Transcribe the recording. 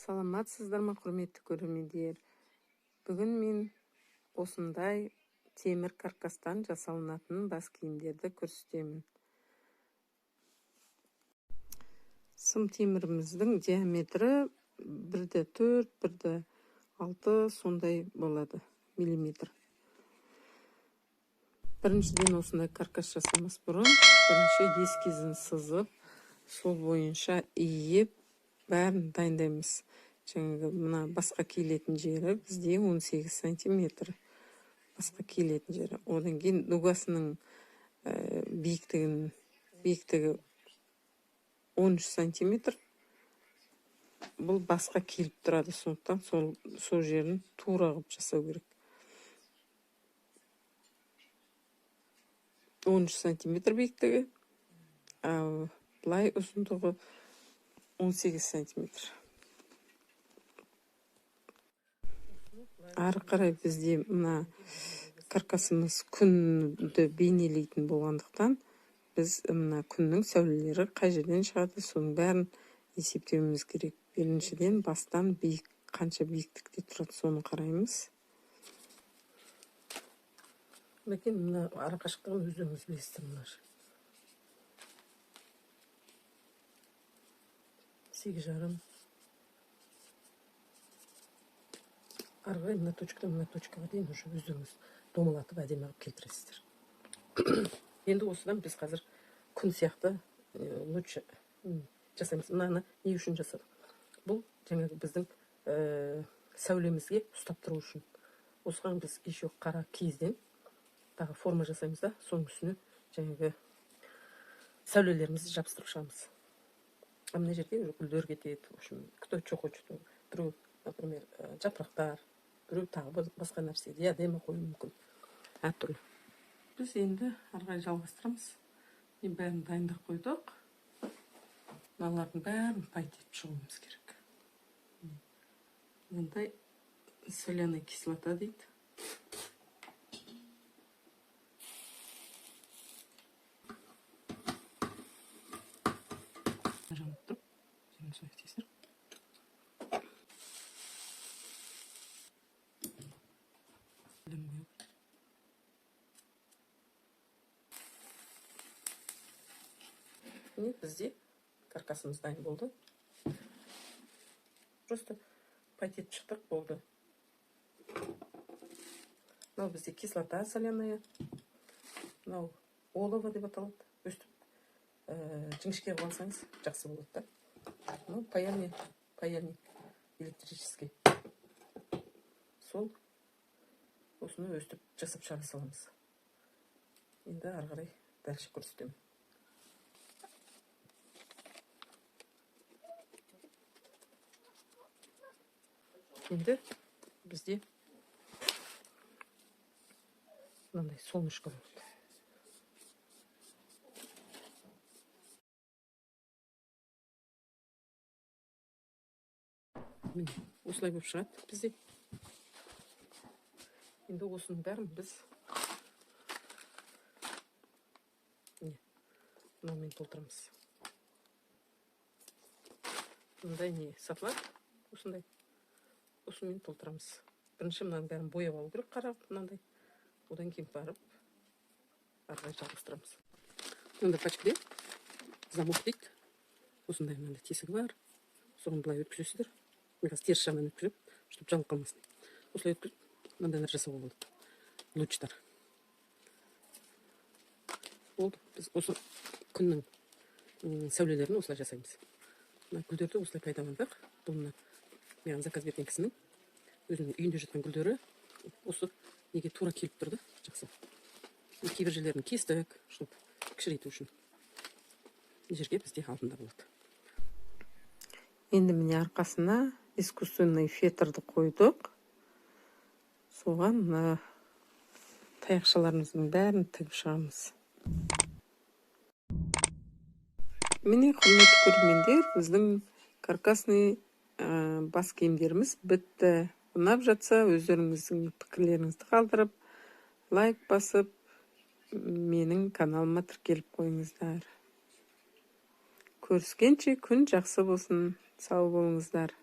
Саламатсыздар ма, құрметті көрермендер? Бүгін мен осындай темір каркастан жасалынатын бас киімдерді көрсетемін. Сым теміріміздің диаметрі 1,4, 1,6 сондай болады миллиметр. Біріншіден осындай каркас жасамас бұрын, бірінші ескізін сызып, сол бойынша иіп, бәрін дайындаймыз. Жаңағы мына басқа киілетін жері бізде 18 сантиметр. Басқа киілетін жері. Одан кейін дугасының биіктігі 13 сантиметр. Бұл басқа киіліп тұрады, сондықтан сол жерін тура қылып жасау керек. 13 сантиметр биіктігі, былай ұзындығы 18 сантиметр. Ары қарай бізде мына каркасымыз күнді бейнелейтін болғандықтан, біз мына күннің сәулелері қай жерден шығады, соның бәрін есептеуіміз керек. Біріншіден бастан қанша биіктікте тұрады, соны қараймыз. Бәкен, мына ара қашықтығын өздеріңіз білесіздер, мына 8,5. Арғай мына точкаға дейін уже өздеріңіз домалатып әдемі алып келтіресіздер. Енді осыдан біз қазір күн сияқты луч жасаймыз. Мынаны не үшін жасадық? Бұл жаңағы біздің сәулемізге ұстап тұру үшін. Осыған біз еще қара киізден тағы форма жасаймыз да, соның үстіне жаңағы сәулелерімізді жабыстырып шығамыз. Мына жерде гүлдер кетеді. В общем, кто что хочет. Біреу, например, жапырақтар, біреу тағы басқа нәрсе, диадема қою мүмкін. Әртүрлі. Біз енді арғай жалғастырамыз. Мен бәрін дайындап қойдық. Мыналардың бәрін пайтетіп шығуымыз керек. Мындай соляная кислота дейді. Жанып тұрып, және сол ектесір. Бізде каркасымыз дайын болды. Просто пайтет шықтық болды. Мынау бізде кислота соляная. Мынау олово деп аталады. Өстіп жіңішке қылсаңыз жақсы болады да. Мынау паяльник электрический. Сол осыны өстіп жасап шығара саламыз. Енді ары қарай дальше көрсетемін. Енді бізде мынандай солнышко болады. Міне, осылай болып шығады бізде. Енді осының бәрін біз мынамен толтырамыз. Мындай не сатылады, осындай. Осымен толтырамыз. Бірінші мынаның бәрін бояп алу керек, қарап мынандай. Одан кейін барып арғай жалғастырамыз. Мынандай пачкаде замок дейді. Осындай мынандай тесігі бар. Соған былай өткізесіздер. Мен қазір теріс жағынан өткізіп, чтобы жалып қалмасын. Осылай өткізіп, мындай жасауға болады. Лучтар. Болды. Біз осы күннің сәулелерін осылай жасаймыз. Гүлдерді осылай пайдаландық. Бұл маған заказ берген кісінің өзінің үйінде жатқан гүлдері осы неге тура келіп тұрды. Жақсы. Кейбір жерлерін кестік, чтобы кішірейту үшін. Жерге бізде алдында болады. Енді міне арқасына искусственный фетрді қойдық. Соған таяқшаларымыздың бәрін тігіп шығамыз. Міне, құрметті көрермендер, біздің каркасный бас киімдеріміз бітті. Ұнап жатса, өздеріңіздің пікірлеріңізді қалдырып, лайк басып, менің каналыма тіркеліп қойыңыздар. Көріскенше күн жақсы болсын, сау болыңыздар.